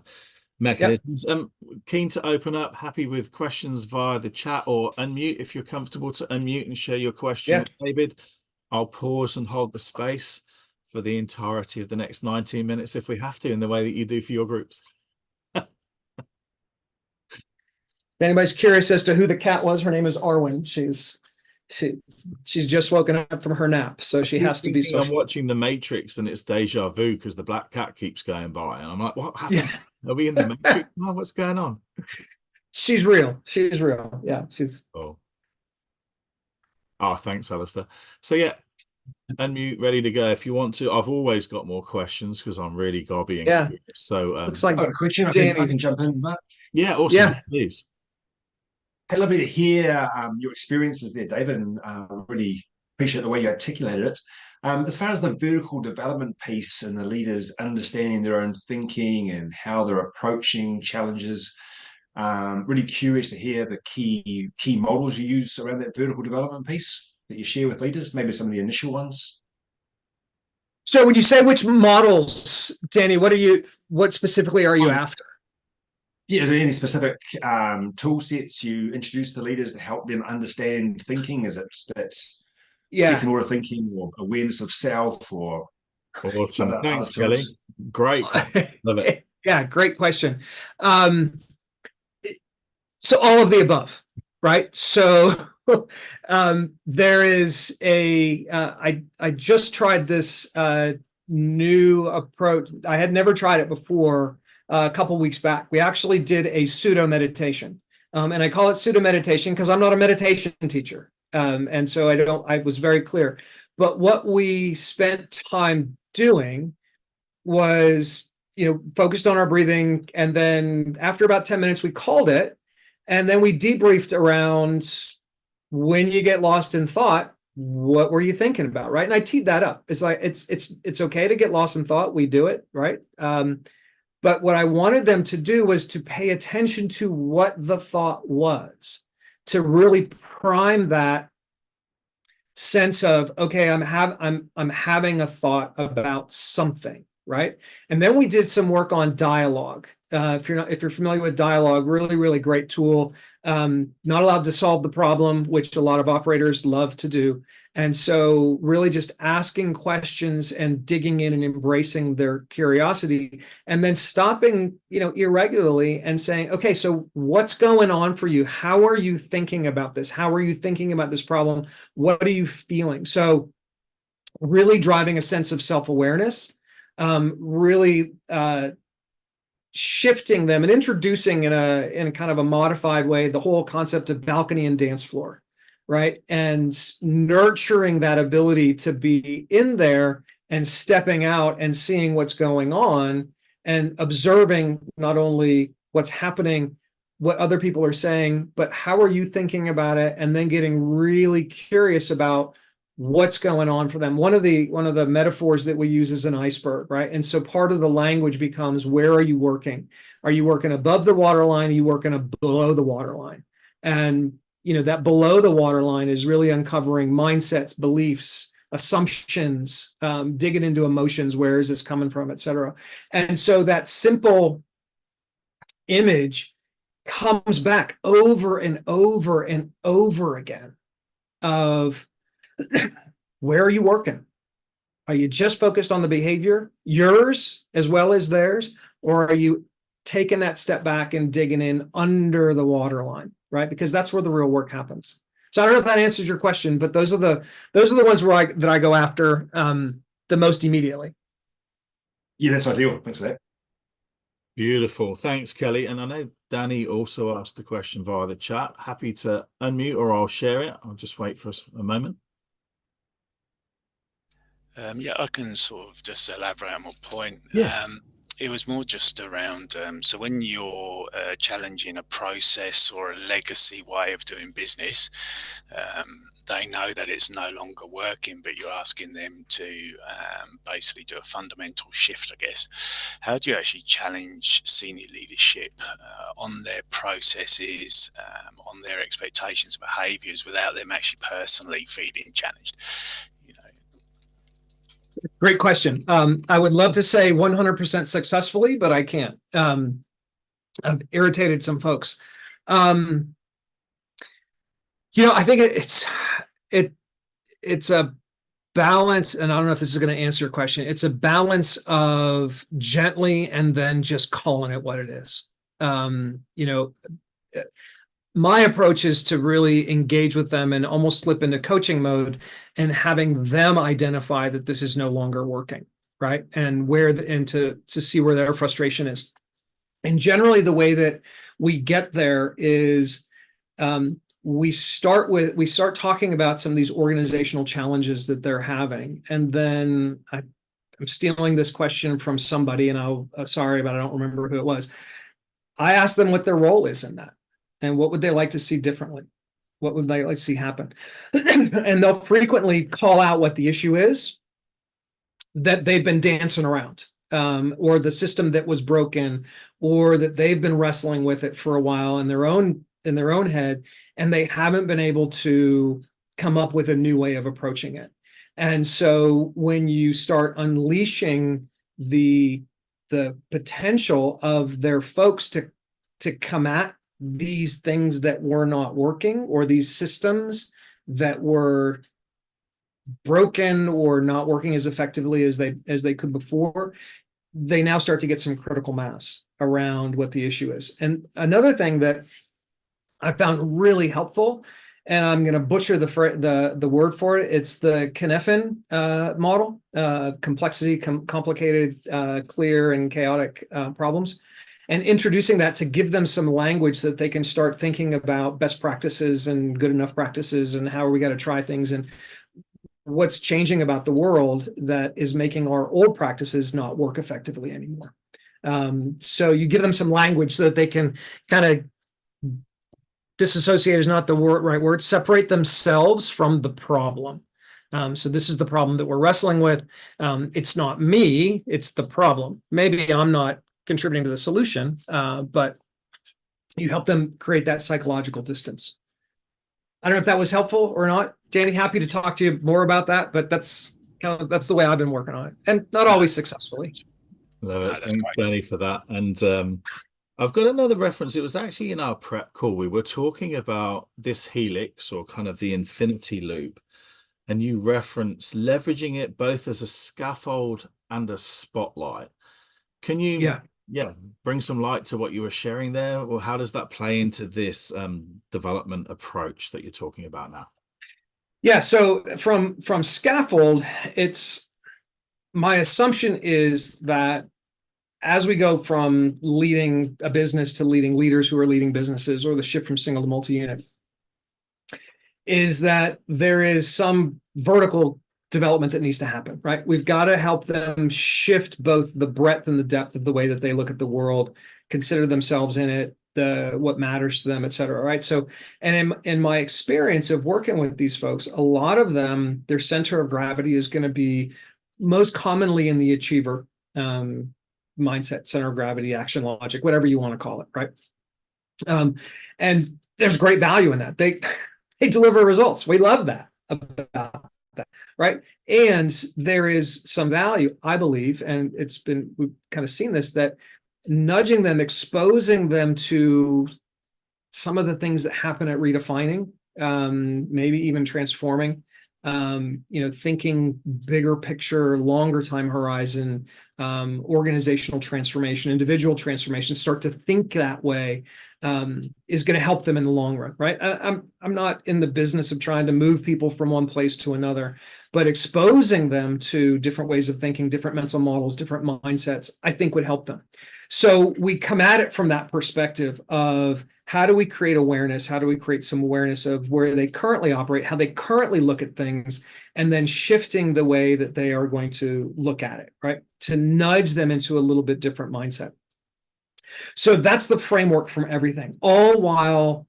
mechanisms. Yep. Keen to open up, happy with questions via the chat, or unmute if you're comfortable to unmute and share your question with David. I'll pause and hold the space for the entirety of the next 19 minutes if we have to, in the way that you do for your groups. If anybody's curious as to who the cat was, her name is Arwen. She's just woken up from her nap, so she has to be social. I'm watching The Matrix and it's deja vu because the black cat keeps going by, and I'm like, what happened? Yeah. Are we in The Matrix? Oh, what's going on? She's real. She's real. Yeah, she's. Oh, thanks, Alistair. So yeah, unmute, ready to go if you want to. I've always got more questions because I'm really gobby and curious. So looks like a question. I can jump in, but yeah, awesome. Yeah, please. Hey, lovely to hear your experiences there, David, and really appreciate the way you articulated it. As far as the vertical development piece and the leaders understanding their own thinking and how they're approaching challenges, really curious to hear the key models you use around that vertical development piece that you share with leaders, maybe some of the initial ones. So when you say which models, Danny, what specifically are you after? Yeah, are there any specific tool sets you introduce to leaders to help them understand thinking? Is it that second order thinking or awareness of self or awesome? Thanks, Kelly. Great. Love it. Yeah, great question. So all of the above, right? So there is I just tried this new approach. I had never tried it before. A couple weeks back, we actually did a pseudo meditation, and I call it pseudo meditation because I'm not a meditation teacher, and so I was very clear. But what we spent time doing was, focused on our breathing, and then after about 10 minutes, we called it, and then we debriefed around when you get lost in thought. What were you thinking about, right? And I teed that up. It's like it's okay to get lost in thought. We do it, right? But what I wanted them to do was to pay attention to what the thought was, to really prime that sense of, okay, I'm having a thought about something, right? And then we did some work on dialogue. If you're familiar with dialogue, really, really great tool. Not allowed to solve the problem, which a lot of operators love to do. And so really just asking questions and digging in and embracing their curiosity, and then stopping, irregularly and saying, okay, so what's going on for you? How are you thinking about this? How are you thinking about this problem? What are you feeling? So really driving a sense of self-awareness, really shifting them and introducing in a kind of a modified way the whole concept of balcony and dance floor, right? And nurturing that ability to be in there and stepping out and seeing what's going on and observing not only what's happening, what other people are saying, but how are you thinking about it? And then getting really curious about what's going on for them. One of the metaphors that we use is an iceberg, right? And so part of the language becomes, where are you working? Are you working above the waterline? Are you working below the waterline? And that below the waterline is really uncovering mindsets, beliefs, assumptions, digging into emotions. Where is this coming from, et cetera? And so that simple image comes back over and over and over again of, where are you working? Are you just focused on the behavior, yours as well as theirs? Or are you taking that step back and digging in under the waterline, right? Because that's where the real work happens. So I don't know if that answers your question, but those are the ones that I go after the most immediately. Yeah, that's ideal. Thanks for that. Beautiful. Thanks, Kelly. And I know Danny also asked a question via the chat. Happy to unmute or I'll share it. I'll just wait for a moment. Yeah, I can sort of just elaborate on my point. Yeah. It was more just around, so when you're challenging a process or a legacy way of doing business, they know that it's no longer working, but you're asking them to basically do a fundamental shift, I guess. How do you actually challenge senior leadership on their processes, on their expectations and behaviours without them actually personally feeling challenged? Great question. I would love to say 100% successfully, but I can't. I've irritated some folks. I think it's a balance, and I don't know if this is going to answer your question. It's a balance of gently and then just calling it what it is. My approach is to really engage with them and almost slip into coaching mode and having them identify that this is no longer working, right? And to see where their frustration is. And generally the way that we get there is we start talking about some of these organizational challenges that they're having. And then I'm stealing this question from somebody, and sorry, but I don't remember who it was. I ask them what their role is in that. And what would they like to see differently? What would they like to see happen? And they'll frequently call out what the issue is that they've been dancing around, or the system that was broken, or that they've been wrestling with it for a while in their own head, and they haven't been able to come up with a new way of approaching it. And so when you start unleashing the potential of their folks to come at these things that were not working, or these systems that were broken or not working as effectively as they could before, they now start to get some critical mass around what the issue is. And another thing that I found really helpful, and I'm going to butcher the word for it, it's the Cynefin model: complexity, complicated, clear, and chaotic problems. And introducing that to give them some language so that they can start thinking about best practices and good enough practices, and how are we got to try things, and what's changing about the world that is making our old practices not work effectively anymore. So you give them some language so that they can kind of disassociate is not the right word, separate themselves from the problem. So this is the problem that we're wrestling with. It's not me, it's the problem. Maybe I'm not contributing to the solution, but you help them create that psychological distance. I don't know if that was helpful or not. Danny, happy to talk to you more about that, but that's the way I've been working on it, and not always successfully. Love it. Thanks, Danny, for that. And I've got another reference. It was actually in our prep call. We were talking about this helix, or kind of the infinity loop, and you reference leveraging it both as a scaffold and a spotlight. Can you bring some light to what you were sharing there, or how does that play into this development approach that you're talking about now? Yeah, so from scaffold, it's my assumption is that as we go from leading a business to leading leaders who are leading businesses, or the shift from single to multi-unit, is that there is some vertical development that needs to happen, right? We've got to help them shift both the breadth and the depth of the way that they look at the world, consider themselves in it, what matters to them, et cetera, right? So, and in my experience of working with these folks, a lot of them, their center of gravity is going to be most commonly in the achiever mindset, center of gravity, action logic, whatever you want to call it, right? And there's great value in that. They deliver results. We love that about that, right? And there is some value, I believe, and we've kind of seen this, that nudging them, exposing them to some of the things that happen at redefining, maybe even transforming, thinking bigger picture, longer time horizon, organizational transformation, individual transformation, start to think that way, is going to help them in the long run, right? I'm not in the business of trying to move people from one place to another, but exposing them to different ways of thinking, different mental models, different mindsets, I think would help them. So we come at it from that perspective of how do we create awareness? How do we create some awareness of where they currently operate, how they currently look at things, and then shifting the way that they are going to look at it, right? To nudge them into a little bit different mindset. So that's the framework from everything, all while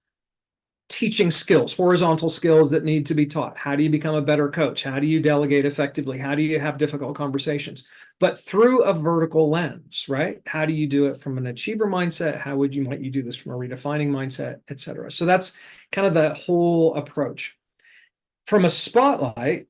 teaching skills, horizontal skills that need to be taught. How do you become a better coach? How do you delegate effectively? How do you have difficult conversations? But through a vertical lens, right? How do you do it from an achiever mindset? How might you do this from a redefining mindset, et cetera? So that's kind of the whole approach. From a spotlight,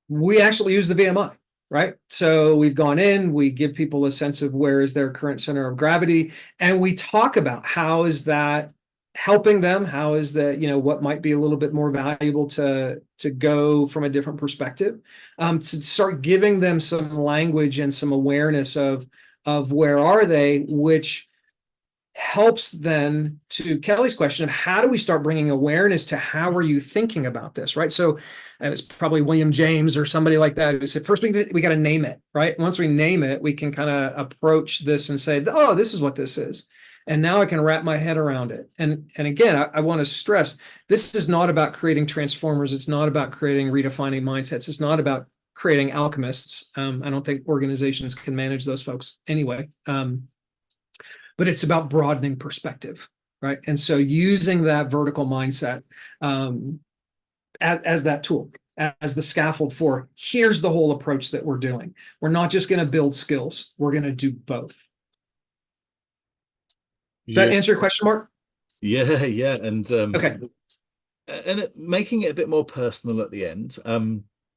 we actually use the VMI, right? So we've gone in, we give people a sense of where is their current center of gravity, and we talk about how is that helping them, how is that, what might be a little bit more valuable to go from a different perspective, to start giving them some language and some awareness of where are they, which helps then to Kelly's question of how do we start bringing awareness to how are you thinking about this, right? So it was probably William James or somebody like that who said, first we got to name it, right? Once we name it, we can kind of approach this and say, oh, this is what this is. And now I can wrap my head around it. And again, I want to stress, this is not about creating transformers. It's not about creating redefining mindsets. It's not about creating alchemists. I don't think organizations can manage those folks anyway. But it's about broadening perspective, right? And so using that vertical mindset as that tool, as the scaffold for here's the whole approach that we're doing. We're not just going to build skills. We're going to do both. Does that answer your question, Mark? Yeah. And okay. And making it a bit more personal at the end.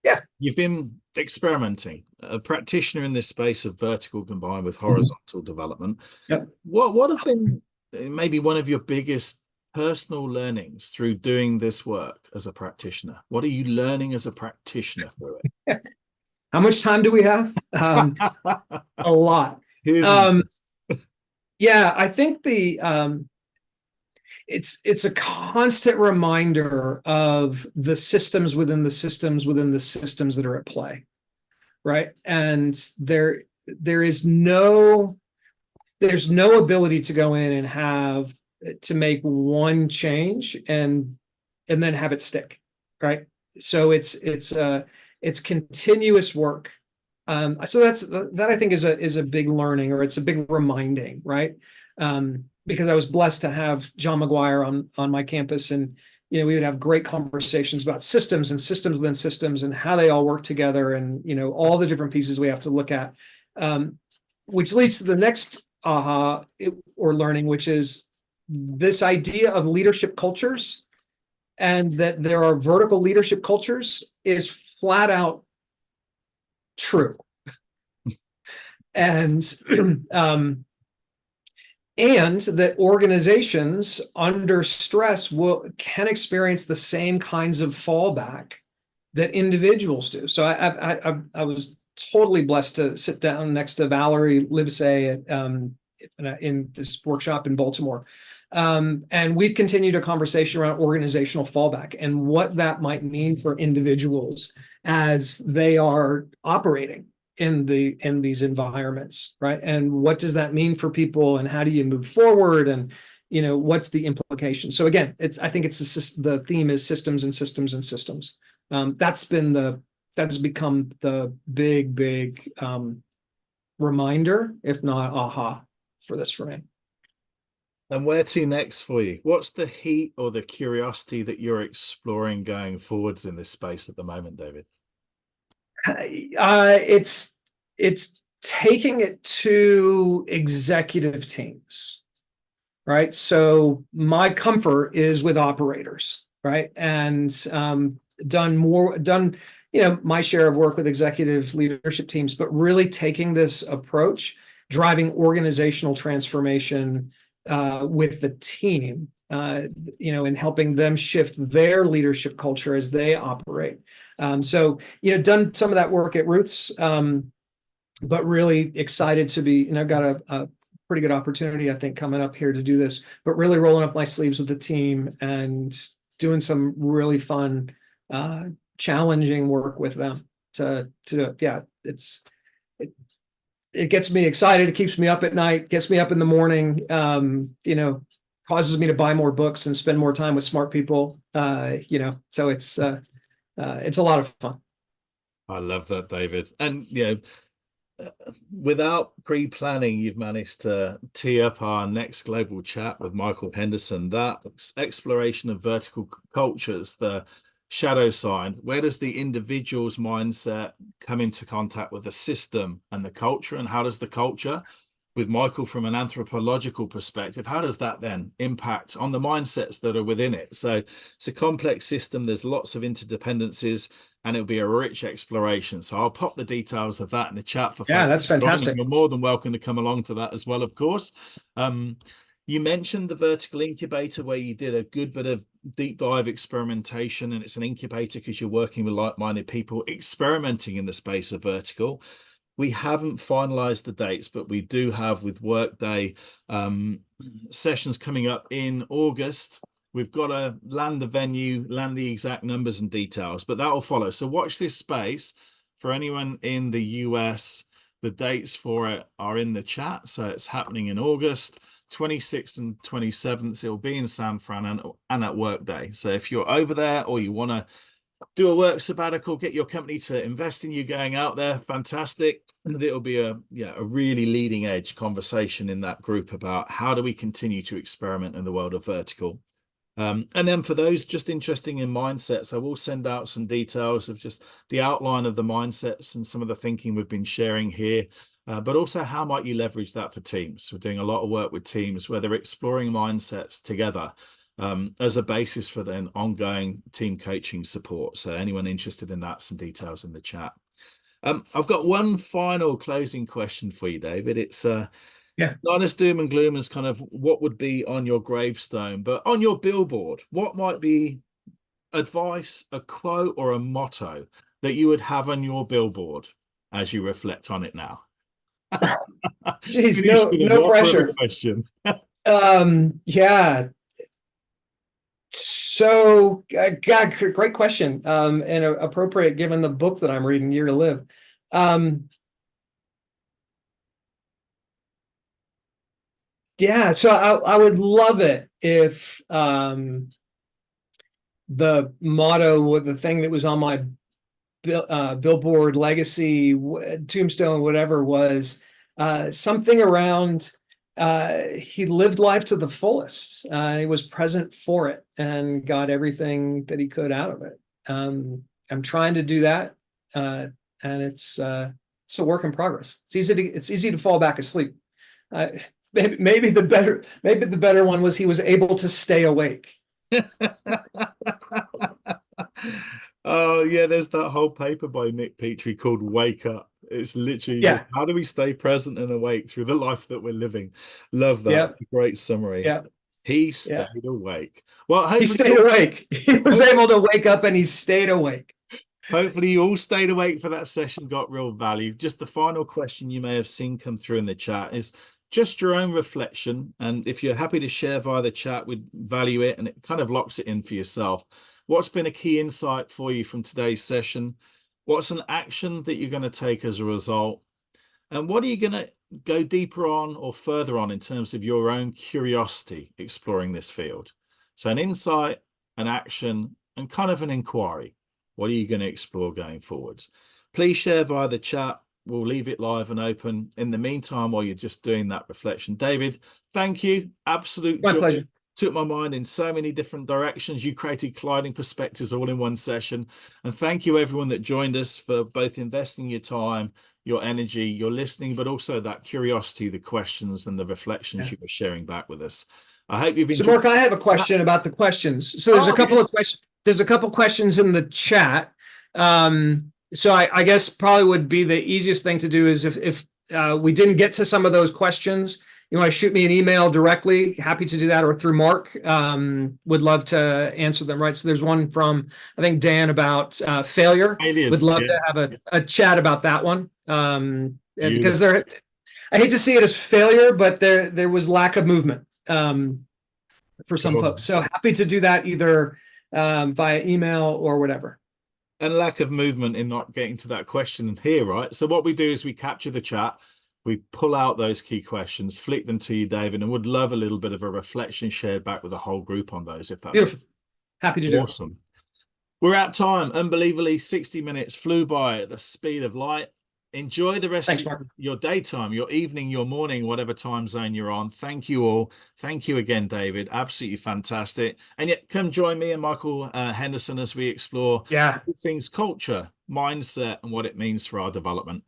Yeah. You've been experimenting, a practitioner in this space of vertical combined with horizontal development. Yep. What have been maybe one of your biggest personal learnings through doing this work as a practitioner? What are you learning as a practitioner through it? How much time do we have? A lot. Yeah, I think it's a constant reminder of the systems within the systems within the systems that are at play, right? And there's no ability to go in and have to make one change and then have it stick, right? So it's continuous work. So that I think is a big learning, or it's a big reminding, right? Because I was blessed to have John McGuire on my campus, and we would have great conversations about systems and systems within systems and how they all work together, and all the different pieces we have to look at, which leads to the next aha or learning, which is this idea of leadership cultures, and that there are vertical leadership cultures is flat out true. And that organizations under stress can experience the same kinds of fallback that individuals do. So I was totally blessed to sit down next to Valerie Livesay in this workshop in Baltimore. And we've continued a conversation around organizational fallback and what that might mean for individuals as they are operating in these environments, right? And what does that mean for people, and how do you move forward, and what's the implication? So again, I think the theme is systems and systems and systems. That has become the big reminder, if not aha, for this for me. And where to next for you? What's the heat or the curiosity that you're exploring going forwards in this space at the moment, David? It's taking it to executive teams, right? So my comfort is with operators, right? And done my share of work with executive leadership teams, but really taking this approach, driving organizational transformation with the team, in helping them shift their leadership culture as they operate. So, done some of that work at Ruth's, but really excited to be, got a pretty good opportunity, I think, coming up here to do this, but really rolling up my sleeves with the team and doing some really fun, challenging work with them it gets me excited. It keeps me up at night, gets me up in the morning, causes me to buy more books and spend more time with smart people, so it's a lot of fun. I love that, David. And, without pre-planning, you've managed to tee up our next global chat with Michael Henderson. That exploration of vertical cultures, the shadow sign, where does the individual's mindset come into contact with the system and the culture, and how does the culture, with Michael from an anthropological perspective, how does that then impact on the mindsets that are within it? So it's a complex system. There's lots of interdependencies, and it'll be a rich exploration. So I'll pop the details of that in the chat for folks. Yeah, that's fantastic. You're more than welcome to come along to that as well, of course. You mentioned the vertical incubator, where you did a good bit of deep dive experimentation, and it's an incubator because you're working with like-minded people experimenting in the space of vertical. We haven't finalized the dates, but we do have, with Workday, sessions coming up in August. We've got to land the venue, land the exact numbers and details, but that will follow. So watch this space. For anyone in the US, the dates for it are in the chat. So it's happening in August 26th and 27th. It'll be in San Fran and at Workday. So if you're over there, or you want to do a work sabbatical, get your company to invest in you going out there, fantastic. And it'll be a really leading edge conversation in that group about how do we continue to experiment in the world of vertical. And then for those just interested in mindsets, I will send out some details of just the outline of the mindsets and some of the thinking we've been sharing here, but also how might you leverage that for teams. We're doing a lot of work with teams where they're exploring mindsets together as a basis for then ongoing team coaching support. So anyone interested in that, some details in the chat. I've got one final closing question for you, David. It's not as doom and gloom as kind of what would be on your gravestone, but on your billboard, what might be advice, a quote, or a motto that you would have on your billboard as you reflect on it now? Jeez, no pressure. Question. Yeah. So, God, great question, and appropriate given the book that I'm reading, Year to Live. Yeah, so I would love it if the motto, the thing that was on my billboard, legacy, tombstone, whatever, was something around he lived life to the fullest. He was present for it and got everything that he could out of it. I'm trying to do that, and it's a work in progress. It's easy to fall back asleep. Maybe the better one was he was able to stay awake. Oh yeah, there's that whole paper by Nick Petrie called Wake Up. It's literally just, how do we stay present and awake through the life that we're living? Love that. Yep. Great summary. Yeah. He stayed awake. Well, he stayed awake. He was able to wake up and he stayed awake. Hopefully you all stayed awake for that session, got real value. Just the final question you may have seen come through in the chat is just your own reflection. And if you're happy to share via the chat, we'd value it, and it kind of locks it in for yourself. What's been a key insight for you from today's session? What's an action that you're going to take as a result? And what are you going to go deeper on or further on in terms of your own curiosity exploring this field? So an insight, an action, and kind of an inquiry. What are you going to explore going forwards? Please share via the chat. We'll leave it live and open. In the meantime, while you're just doing that reflection, David, thank you. Absolute My joy. pleasure. Took my mind in so many different directions. You created colliding perspectives all in one session. And thank you everyone that joined us for both investing your time, your energy, your listening, but also that curiosity, the questions and the reflections you were sharing back with us. I hope you've enjoyed. So Mark, I have a question about the questions. So there's a couple of questions. There's a couple questions in the chat. So I guess probably would be the easiest thing to do is if we didn't get to some of those questions, you want to shoot me an email directly, happy to do that, or through Mark. Would love to answer them, right? So there's one from, I think, Dan about failure. Failures, Would love yeah. to have a chat about that one. Because Beautiful. I hate to see it as failure, but there was lack of movement for some Sure. folks. So happy to do that either via email or whatever. And lack of movement in not getting to that question here, right? So what we do is we capture the chat, we pull out those key questions, flick them to you, David, and would love a little bit of a reflection shared back with the whole group on those, if that's beautiful. Happy to do it. Awesome. We're out of time. Unbelievably, 60 minutes flew by at the speed of light. Enjoy the rest of your daytime, your evening, your morning, whatever time zone you're on. Thank you all. Thank you again, David. Absolutely fantastic. And yet, come join me and Michael Henderson as we explore things culture, mindset, and what it means for our development.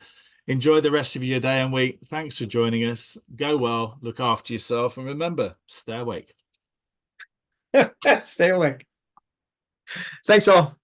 Enjoy the rest of your day and week. Thanks for joining us. Go well, look after yourself, and remember, stay awake. Stay awake. Thanks all.